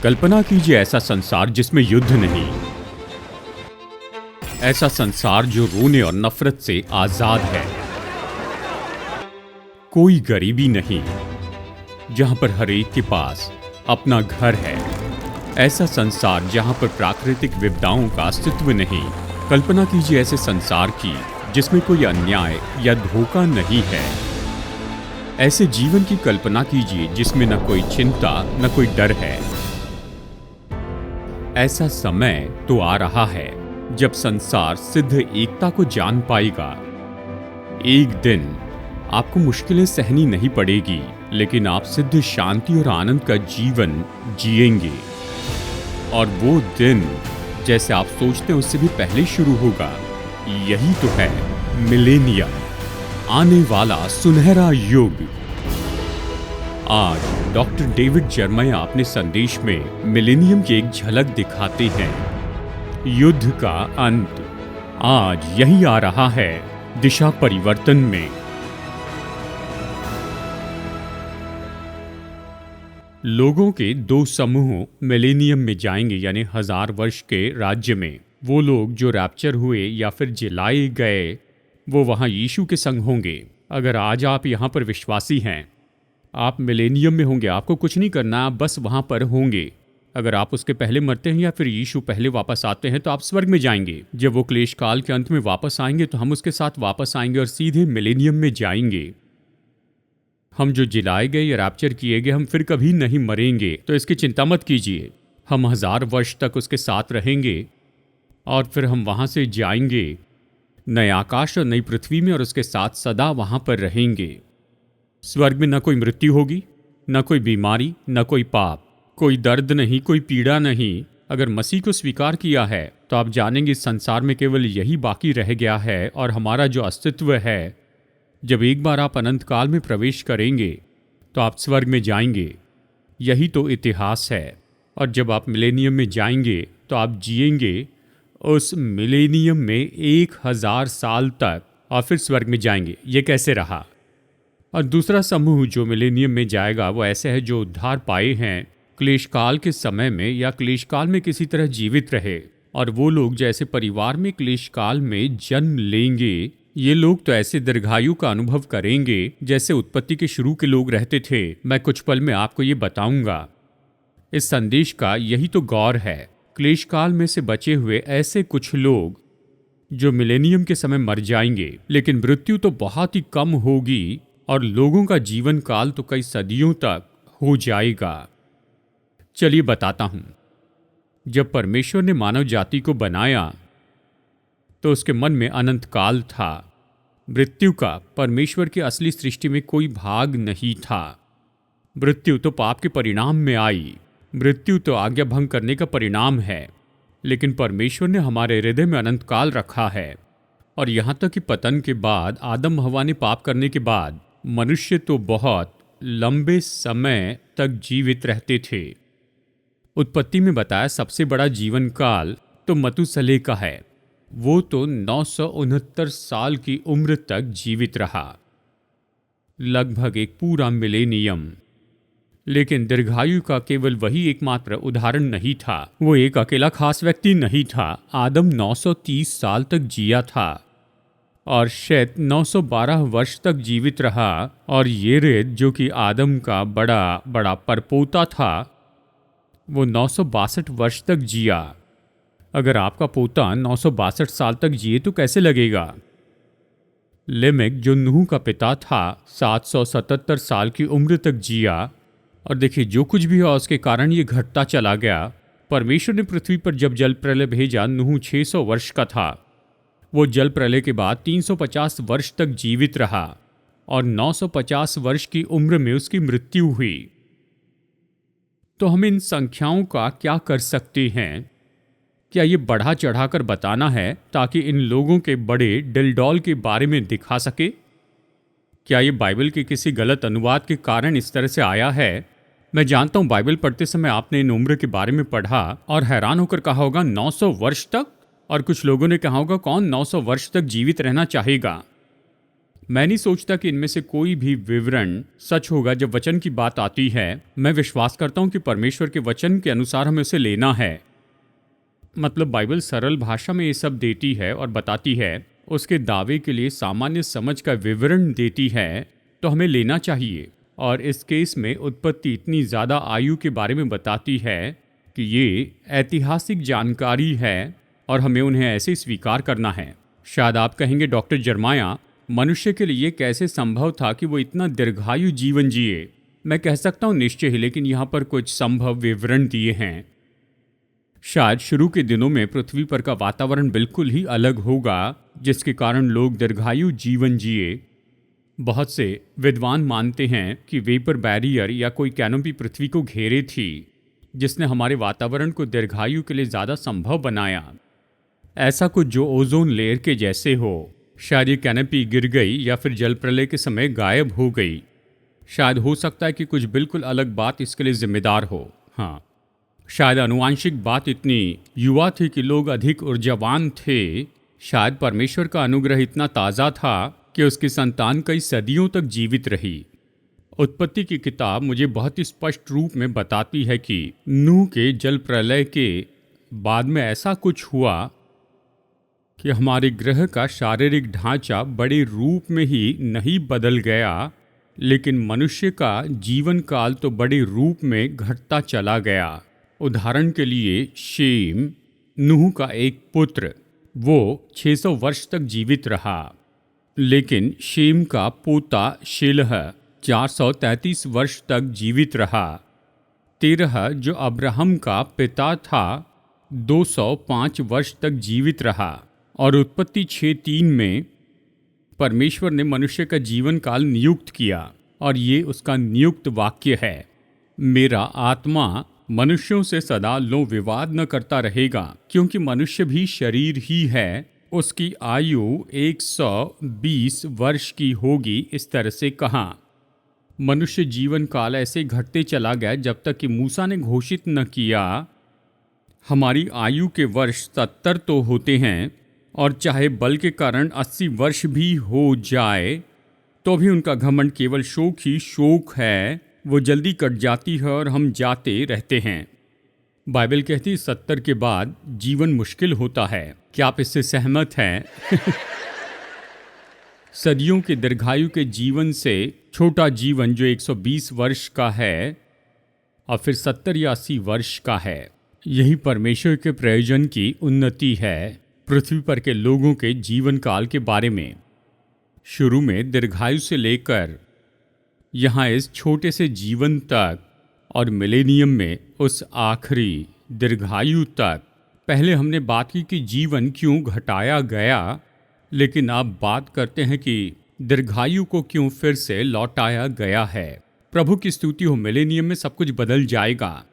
कल्पना कीजिए ऐसा संसार जिसमें युद्ध नहीं, ऐसा संसार जो रोने और नफरत से आजाद है। कोई गरीबी नहीं, जहां पर हर एक के पास अपना घर है। ऐसा संसार जहां पर प्राकृतिक विपदाओं का अस्तित्व नहीं। कल्पना कीजिए ऐसे संसार की जिसमें कोई अन्याय या धोखा नहीं है। ऐसे जीवन की कल्पना कीजिए जिसमें न कोई चिंता न कोई डर है। ऐसा समय तो आ रहा है जब संसार सिद्ध एकता को जान पाएगा। एक दिन आपको मुश्किलें सहनी नहीं पड़ेगी, लेकिन आप सिद्ध शांति और आनंद का जीवन जिएंगे। और वो दिन जैसे आप सोचते हैं उससे भी पहले शुरू होगा। यही तो है मिलेनियम, आने वाला सुनहरा युग। आज डॉक्टर डेविड जर्मया अपने संदेश में मिलेनियम की एक झलक दिखाते हैं। युद्ध का अंत आज यही आ रहा है, दिशा परिवर्तन में। लोगों के दो समूह मिलेनियम में जाएंगे, यानी 1000 वर्ष के राज्य में। वो लोग जो रैप्चर हुए या फिर जिलाए गए, वो वहां यीशु के संग होंगे। अगर आज आप यहां पर विश्वासी हैं, आप मिलेनियम में होंगे। आपको कुछ नहीं करना, आप बस वहां पर होंगे। अगर आप उसके पहले मरते हैं या फिर यीशु पहले वापस आते हैं तो आप स्वर्ग में जाएंगे। जब वो क्लेश काल के अंत में वापस आएंगे तो हम उसके साथ वापस आएंगे और सीधे मिलेनियम में जाएंगे। हम जो जिलाए गए या रैप्चर किए गए, हम फिर कभी नहीं मरेंगे। तो इसकी चिंता मत कीजिए। हम 1000 वर्ष तक उसके साथ रहेंगे और फिर हम वहां से जाएंगे नए आकाश और नई पृथ्वी में, और उसके साथ सदा वहां पर रहेंगे। स्वर्ग में न कोई मृत्यु होगी, न कोई बीमारी, न कोई पाप, कोई दर्द नहीं, कोई पीड़ा नहीं। अगर मसीह को स्वीकार किया है तो आप जानेंगे इस संसार में केवल यही बाकी रह गया है और हमारा जो अस्तित्व है। जब एक बार आप अनंत काल में प्रवेश करेंगे तो आप स्वर्ग में जाएंगे। यही तो इतिहास है। और जब आप मिलेनियम में जाएंगे तो आप जिएंगे उस मिलेनियम में 1000 साल तक और फिर स्वर्ग में जाएंगे। ये कैसे रहा? और दूसरा समूह जो मिलेनियम में जाएगा वो ऐसे है जो उद्धार पाए हैं क्लेशकाल के समय में या क्लेशकाल में किसी तरह जीवित रहे। और वो लोग जैसे परिवार में क्लेशकाल में जन्म लेंगे, ये लोग तो ऐसे दीर्घायु का अनुभव करेंगे जैसे उत्पत्ति के शुरू के लोग रहते थे। मैं कुछ पल में आपको ये बताऊंगा। इस संदेश का यही तो गौर है। क्लेशकाल में से बचे हुए ऐसे कुछ लोग जो मिलेनियम के समय मर जाएंगे, लेकिन मृत्यु तो बहुत ही कम होगी और लोगों का जीवन काल तो कई सदियों तक हो जाएगा। चलिए बताता हूं। जब परमेश्वर ने मानव जाति को बनाया तो उसके मन में अनंत काल था। मृत्यु का परमेश्वर की असली सृष्टि में कोई भाग नहीं था। मृत्यु तो पाप के परिणाम में आई। मृत्यु तो आज्ञा भंग करने का परिणाम है। लेकिन परमेश्वर ने हमारे हृदय में अनंत काल रखा है। और यहां तक कि पतन के बाद, आदम हवा ने पाप करने के बाद, मनुष्य तो बहुत लंबे समय तक जीवित रहते थे। उत्पत्ति में बताया सबसे बड़ा जीवन काल तो मतुसले का है। वो तो 969 साल की उम्र तक जीवित रहा, लगभग एक पूरा मिलेनियम। लेकिन दीर्घायु का केवल वही एकमात्र उदाहरण नहीं था। वो एक अकेला खास व्यक्ति नहीं था। आदम 930 साल तक जिया था और शेत 912 वर्ष तक जीवित रहा। और येरेद जो कि आदम का बड़ा परपोता था, वो 962 वर्ष तक जिया। अगर आपका पोता 962 साल तक जिए तो कैसे लगेगा? लेमेक जो नूह का पिता था 777 साल की उम्र तक जिया। और देखिए, जो कुछ भी हुआ उसके कारण ये घटता चला गया। परमेश्वर ने पृथ्वी पर जब जल प्रलय भेजा, नूह 600 वर्ष का था। वो जल प्रलय के बाद 350 वर्ष तक जीवित रहा और 950 वर्ष की उम्र में उसकी मृत्यु हुई। तो हम इन संख्याओं का क्या कर सकते हैं? क्या ये बढ़ा चढ़ाकर बताना है ताकि इन लोगों के बड़े डिलडॉल के बारे में दिखा सके? क्या ये बाइबल के किसी गलत अनुवाद के कारण इस तरह से आया है? मैं जानता हूं बाइबल पढ़ते समय आपने इन उम्र के बारे में पढ़ा और हैरान होकर कहा होगा 900 वर्ष तक। और कुछ लोगों ने कहा होगा कौन 900 वर्ष तक जीवित रहना चाहेगा? मैं नहीं सोचता कि इनमें से कोई भी विवरण सच होगा। जब वचन की बात आती है, मैं विश्वास करता हूं कि परमेश्वर के वचन के अनुसार हमें उसे लेना है। मतलब बाइबल सरल भाषा में ये सब देती है और बताती है, उसके दावे के लिए सामान्य समझ का विवरण देती है, तो हमें लेना चाहिए। और इस केस में उत्पत्ति इतनी ज़्यादा आयु के बारे में बताती है कि ये ऐतिहासिक जानकारी है और हमें उन्हें ऐसे स्वीकार करना है। शायद आप कहेंगे, डॉक्टर जरमाया, मनुष्य के लिए कैसे संभव था कि वो इतना दीर्घायु जीवन जिए? मैं कह सकता हूँ निश्चय ही, लेकिन यहाँ पर कुछ संभव विवरण दिए हैं। शायद शुरू के दिनों में पृथ्वी पर का वातावरण बिल्कुल ही अलग होगा, जिसके कारण लोग दीर्घायु जीवन जिए। बहुत से विद्वान मानते हैं कि वेपर बैरियर या कोई कैनोपी पृथ्वी को घेरे थी, जिसने हमारे वातावरण को दीर्घायु के लिए ज़्यादा संभव बनाया। ऐसा कुछ जो ओजोन लेयर के जैसे हो। शायद ये कैनोपी गिर गई या फिर जल प्रलय के समय गायब हो गई। शायद हो सकता है कि कुछ बिल्कुल अलग बात इसके लिए जिम्मेदार हो। हाँ, शायद आनुवांशिक बात इतनी युवा थी कि लोग अधिक ऊर्जावान थे। शायद परमेश्वर का अनुग्रह इतना ताज़ा था कि उसकी संतान कई सदियों तक जीवित रही। उत्पत्ति की किताब मुझे बहुत ही स्पष्ट रूप में बताती है कि नूह के जल प्रलय के बाद में ऐसा कुछ हुआ कि हमारे ग्रह का शारीरिक ढांचा बड़े रूप में ही नहीं बदल गया, लेकिन मनुष्य का जीवन काल तो बड़े रूप में घटता चला गया। उदाहरण के लिए शेम, नूह का एक पुत्र, वो 600 वर्ष तक जीवित रहा। लेकिन शेम का पोता शेलह 433 वर्ष तक जीवित रहा। तेरह, जो अब्राहम का पिता था, 205 वर्ष तक जीवित रहा। और उत्पत्ति 6:3 में परमेश्वर ने मनुष्य का जीवन काल नियुक्त किया, और ये उसका नियुक्त वाक्य है, मेरा आत्मा मनुष्यों से सदा लो विवाद न करता रहेगा, क्योंकि मनुष्य भी शरीर ही है, उसकी आयु 120 वर्ष की होगी। इस तरह से कहा। मनुष्य जीवन काल ऐसे घटते चला गया जब तक कि मूसा ने घोषित न किया, हमारी आयु के वर्ष 70 तो होते हैं, और चाहे बल के कारण 80 वर्ष भी हो जाए तो भी उनका घमंड केवल शोक ही शोक है। वो जल्दी कट जाती है और हम जाते रहते हैं। बाइबल कहती 70 के बाद जीवन मुश्किल होता है। क्या आप इससे सहमत हैं? सदियों के दीर्घायु के जीवन से छोटा जीवन जो 120 वर्ष का है और फिर 70 या 80 वर्ष का है, यही परमेश्वर के प्रयोजन की उन्नति है पृथ्वी पर के लोगों के जीवन काल के बारे में। शुरू में दीर्घायु से लेकर यहाँ इस छोटे से जीवन तक, और मिलेनियम में उस आखिरी दीर्घायु तक। पहले हमने बात की कि जीवन क्यों घटाया गया, लेकिन अब बात करते हैं कि दीर्घायु को क्यों फिर से लौटाया गया है। प्रभु की स्तुति हो, मिलेनियम में सब कुछ बदल जाएगा।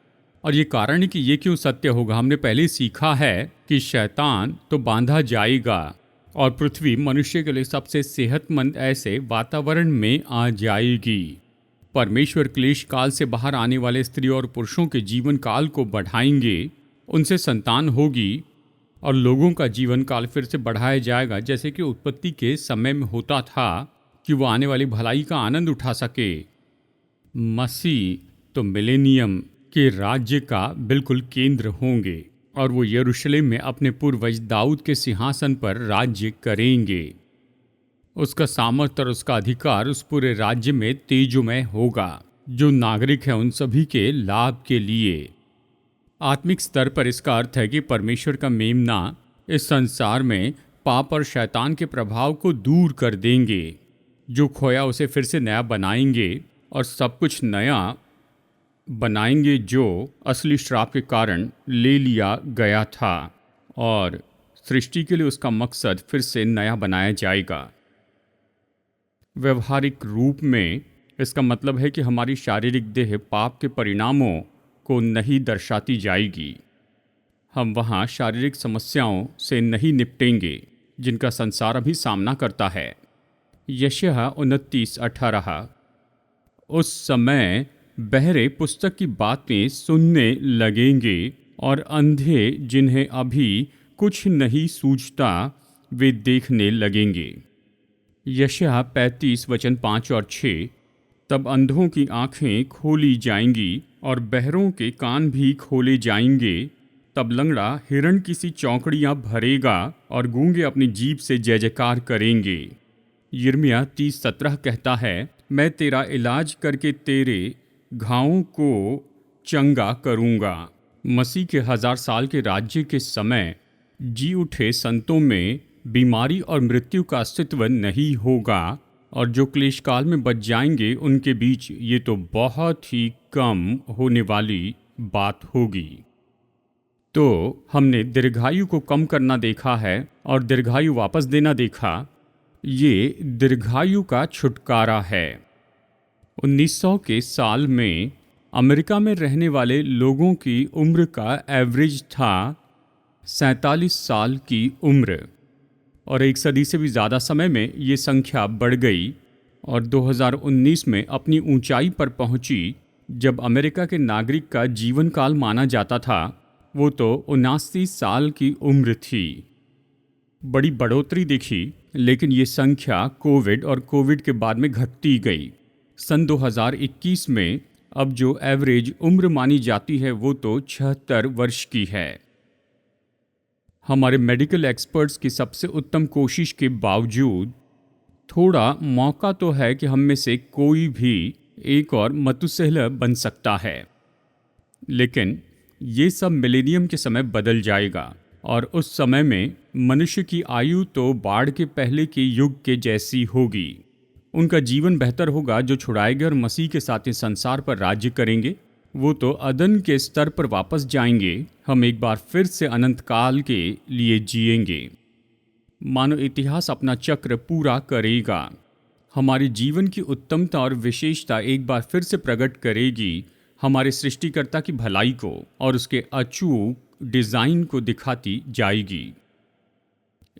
और ये कारण है कि ये क्यों सत्य होगा। हमने पहले सीखा है कि शैतान तो बांधा जाएगा और पृथ्वी मनुष्य के लिए सबसे सेहतमंद ऐसे वातावरण में आ जाएगी। परमेश्वर क्लेश काल से बाहर आने वाले स्त्री और पुरुषों के जीवन काल को बढ़ाएंगे, उनसे संतान होगी और लोगों का जीवन काल फिर से बढ़ाया जाएगा, जैसे कि उत्पत्ति के समय में होता था, कि वो आने वाली भलाई का आनंद उठा सके। मसीह तो मिलेनियम के राज्य का बिल्कुल केंद्र होंगे और वो यरूशलेम में अपने पूर्वज दाऊद के सिंहासन पर राज्य करेंगे। उसका सामर्थ्य और उसका अधिकार उस पूरे राज्य में तेजोमय होगा, जो नागरिक हैं उन सभी के लाभ के लिए। आत्मिक स्तर पर इसका अर्थ है कि परमेश्वर का मेमना इस संसार में पाप और शैतान के प्रभाव को दूर कर देंगे। जो खोया उसे फिर से नया बनाएंगे और सब कुछ नया बनाएंगे जो असली श्राप के कारण ले लिया गया था, और सृष्टि के लिए उसका मकसद फिर से नया बनाया जाएगा। व्यवहारिक रूप में इसका मतलब है कि हमारी शारीरिक देह पाप के परिणामों को नहीं दर्शाती जाएगी। हम वहाँ शारीरिक समस्याओं से नहीं निपटेंगे जिनका संसार अभी सामना करता है। यशायाह 29:18। उस समय बहरे पुस्तक की बातें सुनने लगेंगे और अंधे जिन्हें अभी कुछ नहीं सूझता वे देखने लगेंगे। यशायाह 35 वचन 5 और 6। तब अंधों की आंखें खोली जाएंगी और बहरों के कान भी खोले जाएंगे। तब लंगड़ा हिरण की सी चौकड़ियाँ भरेगा और गूंगे अपनी जीभ से जय जयकार करेंगे। यिर्मयाह 30:17 कहता है, मैं तेरा इलाज करके तेरे घावों को चंगा करूँगा। मसीह के 1000 साल के राज्य के समय जी उठे संतों में बीमारी और मृत्यु का अस्तित्व नहीं होगा, और जो क्लेश काल में बच जाएंगे उनके बीच ये तो बहुत ही कम होने वाली बात होगी। तो हमने दीर्घायु को कम करना देखा है और दीर्घायु वापस देना देखा। ये दीर्घायु का छुटकारा है। 1900 के साल में अमेरिका में रहने वाले लोगों की उम्र का एवरेज था 47 साल की उम्र, और एक सदी से भी ज़्यादा समय में ये संख्या बढ़ गई और 2019 में अपनी ऊंचाई पर पहुंची, जब अमेरिका के नागरिक का जीवन काल माना जाता था वो तो 79 साल की उम्र थी। बड़ी बढ़ोतरी दिखी, लेकिन ये संख्या कोविड और कोविड के बाद में घटती गई। सन 2021 में अब जो एवरेज उम्र मानी जाती है वो तो 76 वर्ष की है। हमारे मेडिकल एक्सपर्ट्स की सबसे उत्तम कोशिश के बावजूद थोड़ा मौका तो है कि हम में से कोई भी एक और मतुसेहला बन सकता है, लेकिन ये सब मिलेनियम के समय बदल जाएगा और उस समय में मनुष्य की आयु तो बाढ़ के पहले के युग के जैसी होगी। उनका जीवन बेहतर होगा जो छुड़ाए गए और मसीह के साथ इस संसार पर राज्य करेंगे। वो तो अदन के स्तर पर वापस जाएंगे। हम एक बार फिर से अनंत काल के लिए जिएंगे। मानो इतिहास अपना चक्र पूरा करेगा। हमारे जीवन की उत्तमता और विशेषता एक बार फिर से प्रकट करेगी, हमारे सृष्टिकर्ता की भलाई को और उसके अचूक डिज़ाइन को दिखाती जाएगी।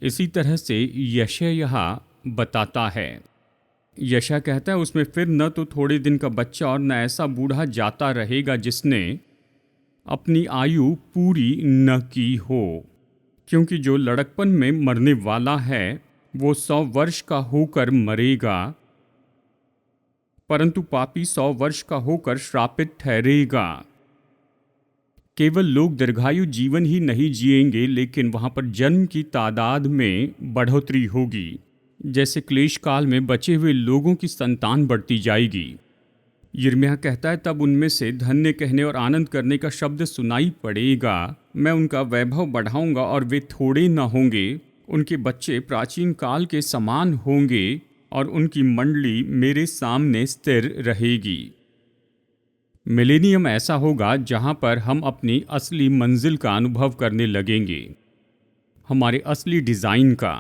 इसी तरह से यशायाह बताता है। यशायाह कहता है उसमें फिर न तो थोड़े दिन का बच्चा और न ऐसा बूढ़ा जाता रहेगा जिसने अपनी आयु पूरी न की हो, क्योंकि जो लड़कपन में मरने वाला है वो 100 वर्ष का होकर मरेगा, परंतु पापी 100 वर्ष का होकर श्रापित ठहरेगा। केवल लोग दीर्घायु जीवन ही नहीं जिएंगे, लेकिन वहाँ पर जन्म की तादाद में बढ़ोतरी होगी। जैसे क्लेश काल में बचे हुए लोगों की संतान बढ़ती जाएगी। यिर्मयाह कहता है, तब उनमें से धन्य कहने और आनंद करने का शब्द सुनाई पड़ेगा। मैं उनका वैभव बढ़ाऊंगा और वे थोड़े न होंगे। उनके बच्चे प्राचीन काल के समान होंगे और उनकी मंडली मेरे सामने स्थिर रहेगी। मिलेनियम ऐसा होगा जहां पर हम अपनी असली मंजिल का अनुभव करने लगेंगे, हमारे असली डिज़ाइन का,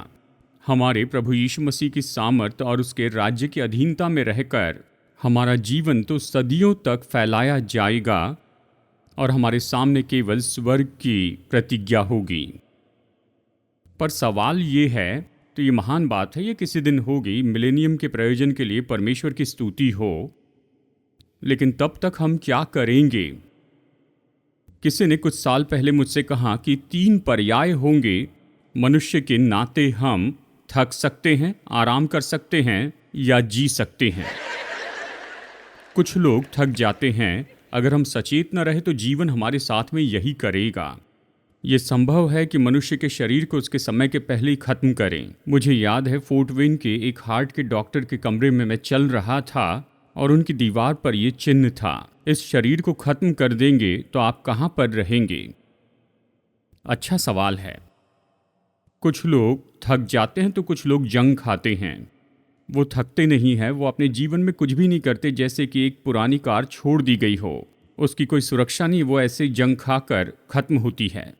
हमारे प्रभु यीशु मसीह की सामर्थ और उसके राज्य की अधीनता में रहकर हमारा जीवन तो सदियों तक फैलाया जाएगा और हमारे सामने केवल स्वर्ग की प्रतिज्ञा होगी। पर सवाल ये है, तो ये महान बात है, ये किसी दिन होगी, मिलेनियम के प्रयोजन के लिए परमेश्वर की स्तुति हो, लेकिन तब तक हम क्या करेंगे? किसी ने कुछ साल पहले मुझसे कहा कि 3 पर्याय होंगे मनुष्य के नाते हम थक सकते हैं, आराम कर सकते हैं या जी सकते हैं। कुछ लोग थक जाते हैं। अगर हम सचेत न रहे तो जीवन हमारे साथ में यही करेगा। ये संभव है कि मनुष्य के शरीर को उसके समय के पहले ही खत्म करें। मुझे याद है फोर्ट वेन के एक हार्ट के डॉक्टर के कमरे में मैं चल रहा था और उनकी दीवार पर यह चिन्ह था, इस शरीर को खत्म कर देंगे तो आप कहाँ पर रहेंगे? अच्छा सवाल है। कुछ लोग थक जाते हैं तो कुछ लोग जंग खाते हैं। वो थकते नहीं हैं, वो अपने जीवन में कुछ भी नहीं करते, जैसे कि एक पुरानी कार छोड़ दी गई हो, उसकी कोई सुरक्षा नहीं, वो ऐसे जंग खाकर खत्म होती है।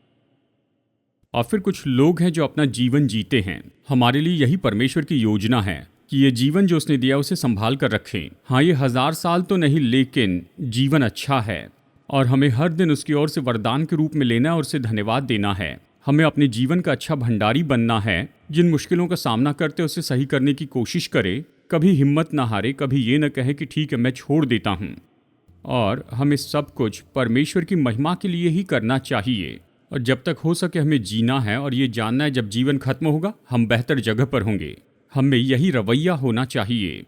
और फिर कुछ लोग हैं जो अपना जीवन जीते हैं। हमारे लिए यही परमेश्वर की योजना है कि ये जीवन जो उसने दिया उसे संभाल कर रखें। हाँ, ये 1000 साल तो नहीं, लेकिन जीवन अच्छा है और हमें हर दिन उसकी ओर से वरदान के रूप में लेना और उसे धन्यवाद देना है। हमें अपने जीवन का अच्छा भंडारी बनना है। जिन मुश्किलों का सामना करते उसे सही करने की कोशिश करे, कभी हिम्मत ना हारे, कभी ये न कहे कि ठीक है मैं छोड़ देता हूँ। और हमें सब कुछ परमेश्वर की महिमा के लिए ही करना चाहिए। और जब तक हो सके हमें जीना है और ये जानना है जब जीवन खत्म होगा हम बेहतर जगह पर होंगे, हम में यही रवैया होना चाहिए।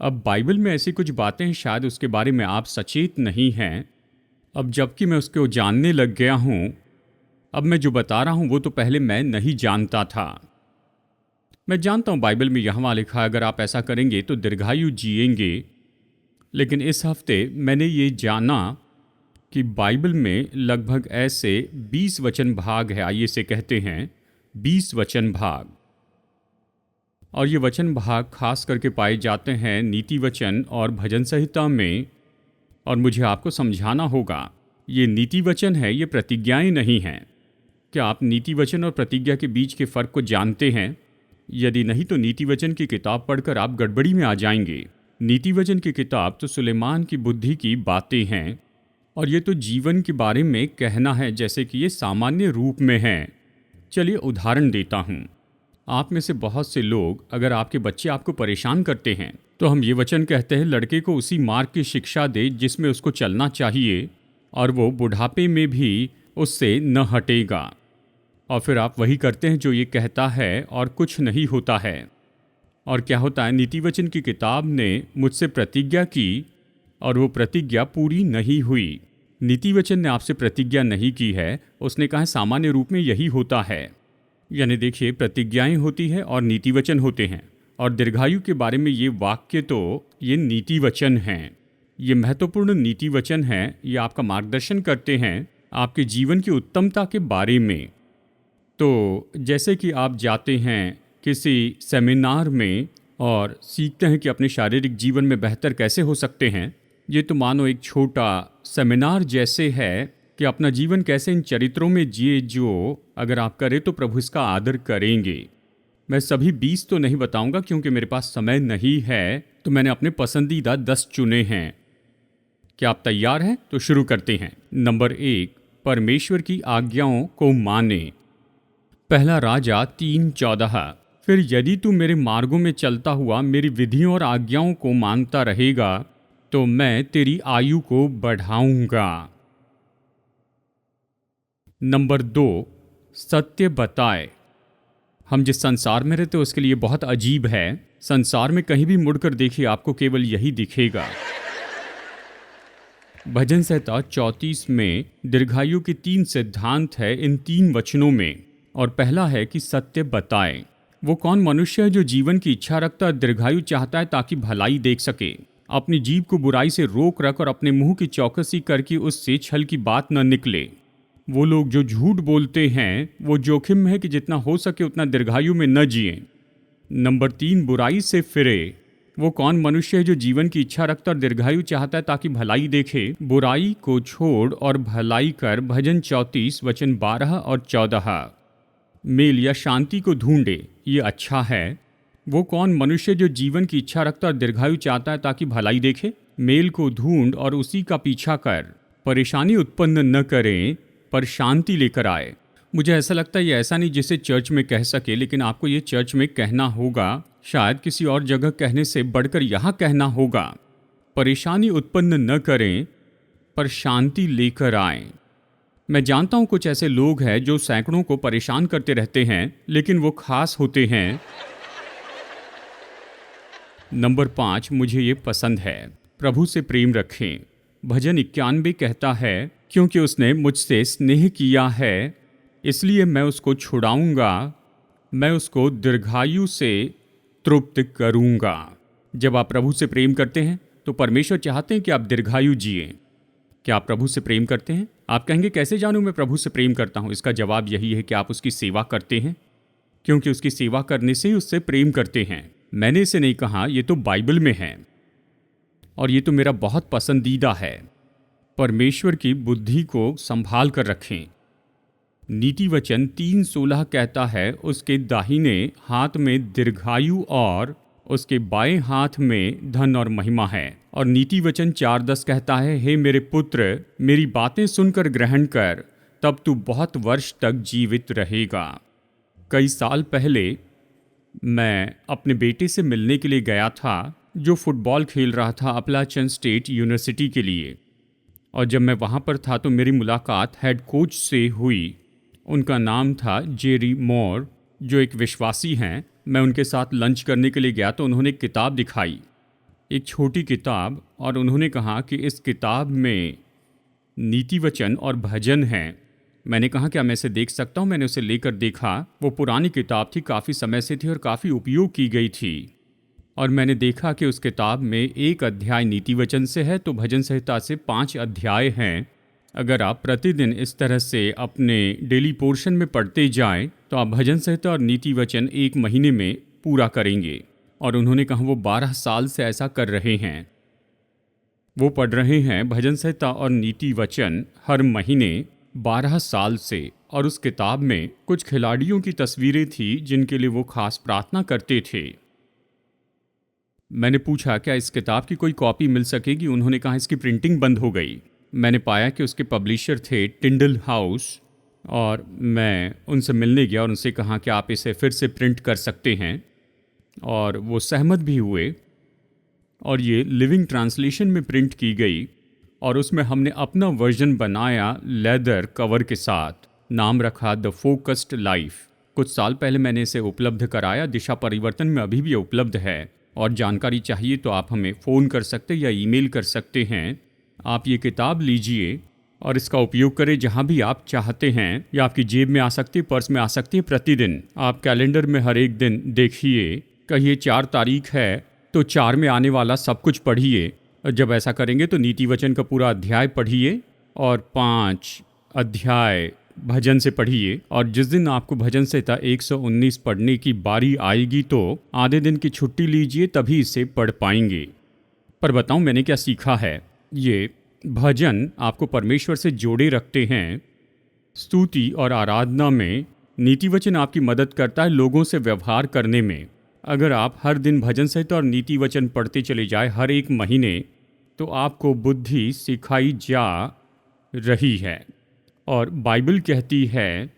अब बाइबल में ऐसी कुछ बातें हैं, शायद उसके बारे में आप सचेत नहीं हैं। अब जबकि मैं उसको जानने लग गया हूँ, अब मैं जो बता रहा हूँ वो तो पहले मैं नहीं जानता था। मैं जानता हूँ बाइबल में यहाँ लिखा है अगर आप ऐसा करेंगे तो दीर्घायु जिएंगे, लेकिन इस हफ्ते मैंने ये जाना कि बाइबल में लगभग ऐसे 20 वचन भाग है, आइए इसे कहते हैं 20 वचन भाग। और ये वचन भाग खास करके पाए जाते हैं नीति वचन और भजन संहिता में। और मुझे आपको समझाना होगा, ये नीति वचन है, ये प्रतिज्ञाएं नहीं हैं। क्या आप नीति वचन और प्रतिज्ञा के बीच के फ़र्क को जानते हैं? यदि नहीं तो नीति वचन की किताब पढ़कर आप गड़बड़ी में आ जाएंगे। नीति वचन की किताब तो सुलेमान की बुद्धि की बातें हैं, और ये तो जीवन के बारे में कहना है, जैसे कि ये सामान्य रूप में है। चलिए उदाहरण देता हूँ। आप में से बहुत से लोग, अगर आपके बच्चे आपको परेशान करते हैं तो हम ये वचन कहते हैं, लड़के को उसी मार्ग की शिक्षा दे जिसमें उसको चलना चाहिए, और वो बुढ़ापे में भी उससे न हटेगा। और फिर आप वही करते हैं जो ये कहता है और कुछ नहीं होता है। और क्या होता है, नीति वचन की किताब ने मुझसे प्रतिज्ञा की और वो प्रतिज्ञा पूरी नहीं हुई। नीति वचन ने आपसे प्रतिज्ञा नहीं की है, उसने कहा सामान्य रूप में यही होता है। यानी देखिए, प्रतिज्ञाएं होती है और नीति वचन होते हैं, और दीर्घायु के बारे में ये वाक्य तो ये नीति वचन हैं। ये महत्वपूर्ण नीति वचन हैं, ये आपका मार्गदर्शन करते हैं आपके जीवन की उत्तमता के बारे में। तो जैसे कि आप जाते हैं किसी सेमिनार में और सीखते हैं कि अपने शारीरिक जीवन में बेहतर कैसे हो सकते हैं, ये तो मानो एक छोटा सेमिनार जैसे है कि अपना जीवन कैसे इन चरित्रों में जिए जो अगर आप करें तो प्रभु इसका आदर करेंगे। मैं सभी 20 तो नहीं बताऊंगा क्योंकि मेरे पास समय नहीं है, तो मैंने अपने पसंदीदा 10 चुने हैं। क्या आप तैयार हैं? तो शुरू करते हैं। नंबर 1, परमेश्वर की आज्ञाओं को माने। पहला राजा 3:14। फिर यदि तू मेरे मार्गों में चलता हुआ मेरी विधियों और आज्ञाओं को मानता रहेगा तो मैं तेरी आयु को बढ़ाऊंगा। नंबर 2, सत्य बताए। हम जिस संसार में रहते उसके लिए बहुत अजीब है। संसार में कहीं भी मुड़कर देखिए आपको केवल यही दिखेगा। भजन संहिता 34 में दीर्घायु के 3 सिद्धांत है इन 3 वचनों में। और पहला है कि सत्य बताए। वो कौन मनुष्य है जो जीवन की इच्छा रखता है, दीर्घायु चाहता है ताकि भलाई देख सके, अपनी जीभ को बुराई से रोक रख और अपने मुंह की चौकसी करके उससे छल की बात न निकले। वो लोग जो झूठ बोलते हैं वो जोखिम में है कि जितना हो सके उतना दीर्घायु में न जिए। नंबर 3, बुराई से फिरे। वो कौन मनुष्य है जो जीवन की इच्छा रखता और दीर्घायु चाहता है ताकि भलाई देखे, बुराई को छोड़ और भलाई कर। भजन 34 वचन 12 और 14। मेल या शांति को ढूंढे, ये अच्छा है। वो कौन मनुष्य जो जीवन की इच्छा रखता और दीर्घायु चाहता है ताकि भलाई देखे, मेल को ढूंढ और उसी का पीछा कर। परेशानी उत्पन्न न करें पर शांति लेकर आए। मुझे ऐसा लगता है ये ऐसा नहीं जिसे चर्च में कह सके, लेकिन आपको ये चर्च में कहना होगा, शायद किसी और जगह कहने से बढ़कर यहाँ कहना होगा। परेशानी उत्पन्न न करें पर शांति लेकर आए। मैं जानता हूँ कुछ ऐसे लोग हैं जो सैकड़ों को परेशान करते रहते हैं, लेकिन वो खास होते हैं। नंबर 5, मुझे ये पसंद है, प्रभु से प्रेम रखें। भजन 91 कहता है, क्योंकि उसने मुझसे स्नेह किया है इसलिए मैं उसको छुड़ाऊंगा, मैं उसको दीर्घायु से तृप्त करूंगा। जब आप प्रभु से प्रेम करते हैं तो परमेश्वर चाहते हैं कि आप दीर्घायु जिए। क्या आप प्रभु से प्रेम करते हैं? आप कहेंगे कैसे जानूं मैं प्रभु से प्रेम करता हूं? इसका जवाब यही है कि आप उसकी सेवा करते हैं, क्योंकि उसकी सेवा करने से ही उससे प्रेम करते हैं। मैंने इसे नहीं कहा, ये तो बाइबल में है और ये तो मेरा बहुत पसंदीदा है। परमेश्वर की बुद्धि को संभाल कर रखें। नीति वचन 3:16 कहता है, उसके दाहिने हाथ में दीर्घायु और उसके बाएं हाथ में धन और महिमा है। और नीति वचन 4:10 कहता है, हे मेरे पुत्र, मेरी बातें सुनकर ग्रहण कर, तब तू बहुत वर्ष तक जीवित रहेगा। कई साल पहले मैं अपने बेटे से मिलने के लिए गया था, जो फुटबॉल खेल रहा था अपलाचियन स्टेट यूनिवर्सिटी के लिए। और जब मैं वहाँ पर था तो मेरी मुलाकात हेड कोच से हुई। उनका नाम था जेरी मोर, जो एक विश्वासी हैं मैं उनके साथ लंच करने के लिए गया तो उन्होंने एक किताब दिखाई, एक छोटी किताब, और उन्होंने कहा कि इस किताब में नीति वचन और भजन हैं। मैंने कहा क्या मैं इसे देख सकता हूँ? मैंने उसे लेकर देखा। वो पुरानी किताब थी, काफ़ी समय से थी और काफ़ी उपयोग की गई थी। और मैंने देखा कि उस किताब में एक अध्याय नीति वचन से है, तो भजन संहिता से 5 अध्याय हैं। अगर आप प्रतिदिन इस तरह से अपने डेली पोर्शन में पढ़ते जाएं तो आप भजन संहिता और नीति वचन 1 महीने में पूरा करेंगे। और उन्होंने कहा वो 12 साल से ऐसा कर रहे हैं। वो पढ़ रहे हैं भजन संहिता और नीति वचन हर महीने 12 साल से। और उस किताब में कुछ खिलाड़ियों की तस्वीरें थी जिनके लिए वो खास प्रार्थना करते थे। मैंने पूछा क्या इस किताब की कोई कॉपी मिल सकेगी? उन्होंने कहा इसकी प्रिंटिंग बंद हो गई। मैंने पाया कि उसके पब्लिशर थे टिंडल हाउस, और मैं उनसे मिलने गया और उनसे कहा कि आप इसे फिर से प्रिंट कर सकते हैं, और वो सहमत भी हुए। और ये लिविंग ट्रांसलेशन में प्रिंट की गई और उसमें हमने अपना वर्जन बनाया लेदर कवर के साथ। नाम रखा द फोकस्ड लाइफ। कुछ साल पहले मैंने इसे उपलब्ध कराया। दिशा परिवर्तन में अभी भी उपलब्ध है, और जानकारी चाहिए तो आप हमें फ़ोन कर सकते या ईमेल कर सकते हैं। आप ये किताब लीजिए और इसका उपयोग करें जहाँ भी आप चाहते हैं, या आपकी जेब में आ सकती है, पर्स में आ सकती है। प्रतिदिन आप कैलेंडर में हर एक दिन देखिए, कहिए 4 तारीख है तो 4 में आने वाला सब कुछ पढ़िए। जब ऐसा करेंगे तो नीति वचन का पूरा अध्याय पढ़िए और 5 अध्याय भजन से पढ़िए। और जिस दिन आपको भजन संहिता 119 पढ़ने की बारी आएगी तो आधे दिन की छुट्टी लीजिए, तभी इसे पढ़ पाएंगे। पर बताऊं मैंने क्या सीखा है। ये भजन आपको परमेश्वर से जोड़े रखते हैं। स्तुति और आराधना में नीति वचन आपकी मदद करता है लोगों से व्यवहार करने में। अगर आप हर दिन भजन संहिता और नीति वचन पढ़ते चले जाए हर एक महीने, तो आपको बुद्धि सिखाई जा रही है। और बाइबल कहती है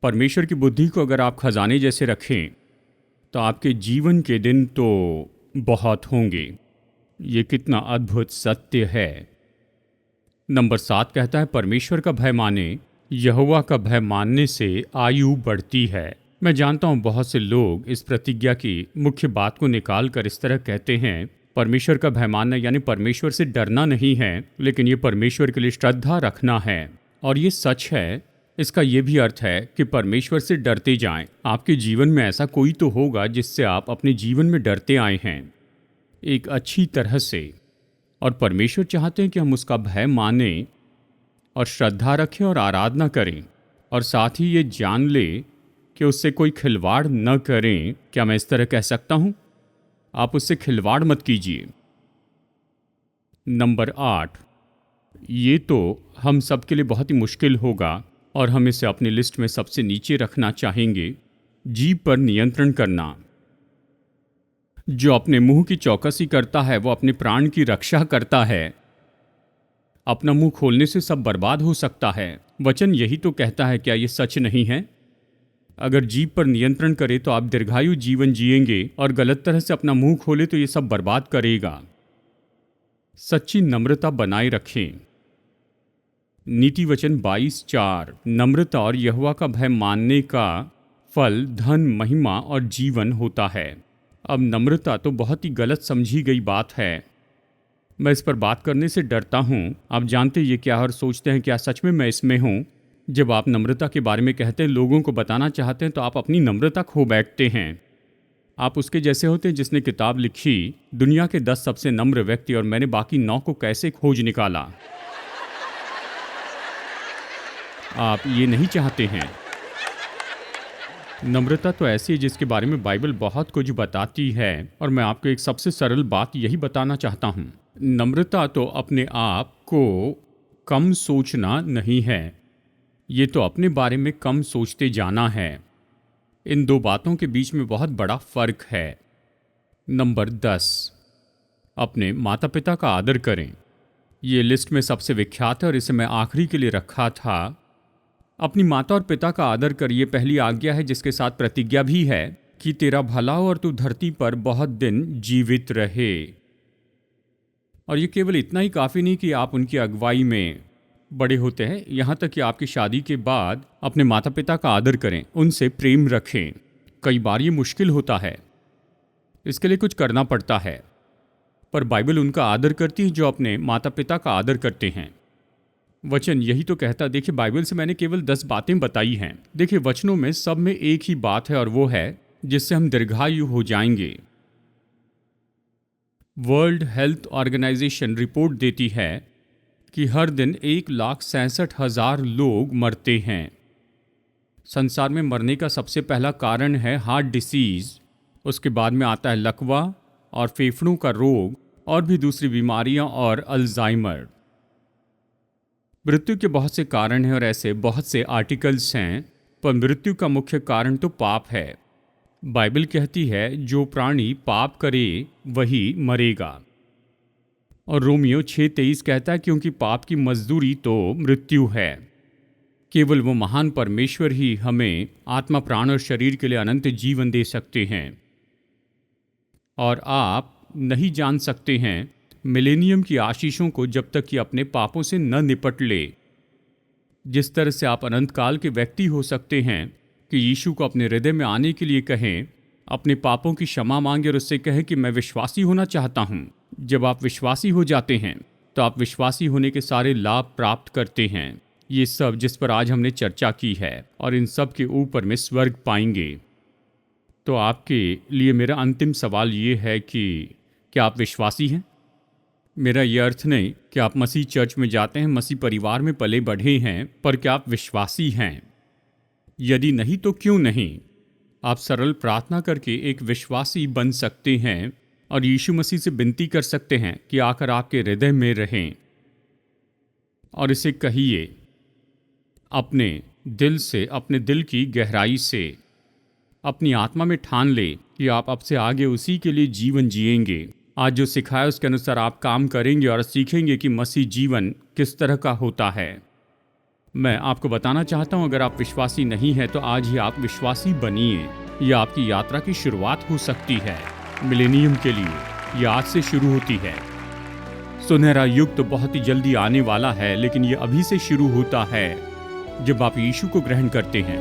परमेश्वर की बुद्धि को अगर आप खजाने जैसे रखें तो आपके जीवन के दिन तो बहुत होंगे। ये कितना अद्भुत सत्य है। नंबर 7 कहता है परमेश्वर का भय माने, यहोवा का भय मानने से आयु बढ़ती है। मैं जानता हूँ बहुत से लोग इस प्रतिज्ञा की मुख्य बात को निकाल कर इस तरह कहते हैं, परमेश्वर का भय मानना यानी परमेश्वर से डरना नहीं है, लेकिन ये परमेश्वर के लिए श्रद्धा रखना है। और ये सच है। इसका ये भी अर्थ है कि परमेश्वर से डरते जाएं। आपके जीवन में ऐसा कोई तो होगा जिससे आप अपने जीवन में डरते आए हैं एक अच्छी तरह से, और परमेश्वर चाहते हैं कि हम उसका भय मानें और श्रद्धा रखें और आराधना करें, और साथ ही ये जान ले कि उससे कोई खिलवाड़ न करें। क्या मैं इस तरह कह सकता हूँ? आप उससे खिलवाड़ मत कीजिए। नंबर 8, ये तो हम सब के लिए बहुत ही मुश्किल होगा और हम इसे अपनी लिस्ट में सबसे नीचे रखना चाहेंगे। जीभ पर नियंत्रण करना। जो अपने मुंह की चौकसी करता है वो अपने प्राण की रक्षा करता है। अपना मुंह खोलने से सब बर्बाद हो सकता है। वचन यही तो कहता है, क्या ये सच नहीं है? अगर जीभ पर नियंत्रण करे तो आप दीर्घायु जीवन जिएंगे, और गलत तरह से अपना मुंह खोले तो ये सब बर्बाद करेगा। सच्ची नम्रता बनाए रखें। नीति वचन 22:4। नम्रता और यहोवा का भय मानने का फल धन, महिमा और जीवन होता है। अब नम्रता तो बहुत ही गलत समझी गई बात है। मैं इस पर बात करने से डरता हूँ। आप जानते ये क्या और सोचते हैं क्या सच में मैं इसमें हूँ? जब आप नम्रता के बारे में कहते हैं, लोगों को बताना चाहते हैं, तो आप अपनी नम्रता खो बैठते हैं। आप उसके जैसे होते हैं जिसने किताब लिखी दुनिया के 10 सबसे नम्र व्यक्ति, और मैंने बाकी 9 को कैसे खोज निकाला। आप ये नहीं चाहते हैं। नम्रता तो ऐसी है जिसके बारे में बाइबल बहुत कुछ बताती है, और मैं आपको एक सबसे सरल बात यही बताना चाहता हूँ। नम्रता तो अपने आप को कम सोचना नहीं है, ये तो अपने बारे में कम सोचते जाना है। इन 2 बातों के बीच में बहुत बड़ा फर्क है। नंबर 10, अपने माता पिता का आदर करें। ये लिस्ट में सबसे विख्यात है और इसे मैं आखिरी के लिए रखा था। अपनी माता और पिता का आदर कर, ये पहली आज्ञा है जिसके साथ प्रतिज्ञा भी है कि तेरा भला हो और तू धरती पर बहुत दिन जीवित रहे। और ये केवल इतना ही काफ़ी नहीं कि आप उनकी अगुवाई में बड़े होते हैं, यहाँ तक कि आपकी शादी के बाद अपने माता पिता का आदर करें, उनसे प्रेम रखें, कई बार ये मुश्किल होता है, इसके लिए कुछ करना पड़ता है, पर बाइबल उनका आदर करती है जो अपने माता पिता का आदर करते हैं। वचन यही तो कहता। देखिए, बाइबल से मैंने केवल 10 बातें बताई हैं। देखिए, वचनों में सब में एक ही बात है और वो है जिससे हम दीर्घायु हो जाएंगे। वर्ल्ड हेल्थ ऑर्गेनाइजेशन रिपोर्ट देती है कि हर दिन 1,67,000 लोग मरते हैं। संसार में मरने का सबसे पहला कारण है हार्ट डिसीज, उसके बाद में आता है लकवा और फेफड़ों का रोग और भी दूसरी बीमारियां और अल्जाइमर। मृत्यु के बहुत से कारण हैं और ऐसे बहुत से आर्टिकल्स हैं, पर मृत्यु का मुख्य कारण तो पाप है। बाइबल कहती है जो प्राणी पाप करे वही मरेगा। और रोमियो 6:23 कहता है क्योंकि पाप की मजदूरी तो मृत्यु है। केवल वो महान परमेश्वर ही हमें आत्मा, प्राण और शरीर के लिए अनंत जीवन दे सकते हैं। और आप नहीं जान सकते हैं मिलेनियम की आशीषों को जब तक कि अपने पापों से न निपट ले। जिस तरह से आप अनंत काल के व्यक्ति हो सकते हैं कि यीशु को अपने हृदय में आने के लिए कहें, अपने पापों की क्षमा मांगे और उससे कहें कि मैं विश्वासी होना चाहता हूँ। जब आप विश्वासी हो जाते हैं तो आप विश्वासी होने के सारे लाभ प्राप्त करते हैं। ये सब जिस पर आज हमने चर्चा की है और इन सब के ऊपर में स्वर्ग पाएंगे। तो आपके लिए मेरा अंतिम सवाल ये है कि क्या आप विश्वासी हैं? मेरा ये अर्थ नहीं कि आप मसीह चर्च में जाते हैं, मसीह परिवार में पले बढ़े हैं, पर क्या आप विश्वासी हैं? यदि नहीं तो क्यों नहीं? आप सरल प्रार्थना करके एक विश्वासी बन सकते हैं और यीशु मसीह से विनती कर सकते हैं कि आकर आपके हृदय में रहें और इसे कहिए अपने दिल से, अपने दिल की गहराई से, अपनी आत्मा में ठान ले कि आप अब से आगे उसी के लिए जीवन जिएंगे। आज जो सिखाया उसके अनुसार आप काम करेंगे और सीखेंगे कि मसीह जीवन किस तरह का होता है। मैं आपको बताना चाहता हूं, अगर आप विश्वासी नहीं हैं तो आज ही आप विश्वासी बनिए। यह आपकी यात्रा की शुरुआत हो सकती है मिलेनियम के लिए। यह आज से शुरू होती है। सुनहरा युग तो बहुत ही जल्दी आने वाला है, लेकिन यह अभी से शुरू होता है जब आप यीशु को ग्रहण करते हैं।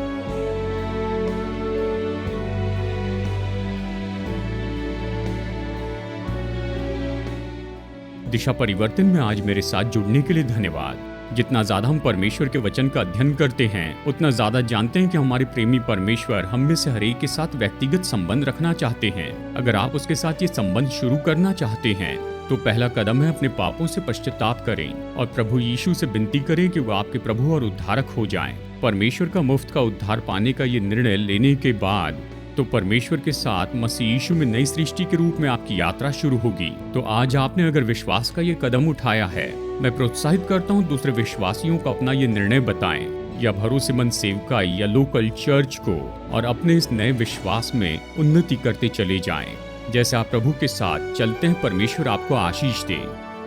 दिशा परिवर्तन में आज मेरे साथ जुड़ने के लिए धन्यवाद। जितना ज़्यादा हम परमेश्वर के वचन का अध्ययन करते हैं, उतना ज़्यादा जानते हैं कि हमारे प्रेमी परमेश्वर हम में से हर एक के साथ व्यक्तिगत संबंध रखना चाहते हैं। अगर आप उसके साथ ये संबंध शुरू करना चाहते हैं तो पहला कदम है अपने पापों से पश्चाताप करें और प्रभु यीशु से विनती करें कि वो आपके प्रभु और उद्धारक हो जाएं। परमेश्वर का मुफ्त का उद्धार पाने का ये निर्णय लेने के बाद तो परमेश्वर के साथ मसीह यीशु में नई सृष्टि के रूप में आपकी यात्रा शुरू होगी। तो आज आपने अगर विश्वास का ये कदम उठाया है, मैं प्रोत्साहित करता हूँ दूसरे विश्वासियों को अपना ये निर्णय बताएं या भरोसेमंद सेवकाई या लोकल चर्च को, और अपने इस नए विश्वास में उन्नति करते चले जाएं। जैसे आप प्रभु के साथ चलते हैं, परमेश्वर आपको आशीष दे।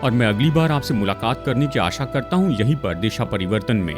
और मैं अगली बार आपसे मुलाकात करने की आशा करता हूँ यहीं पर दिशा परिवर्तन में।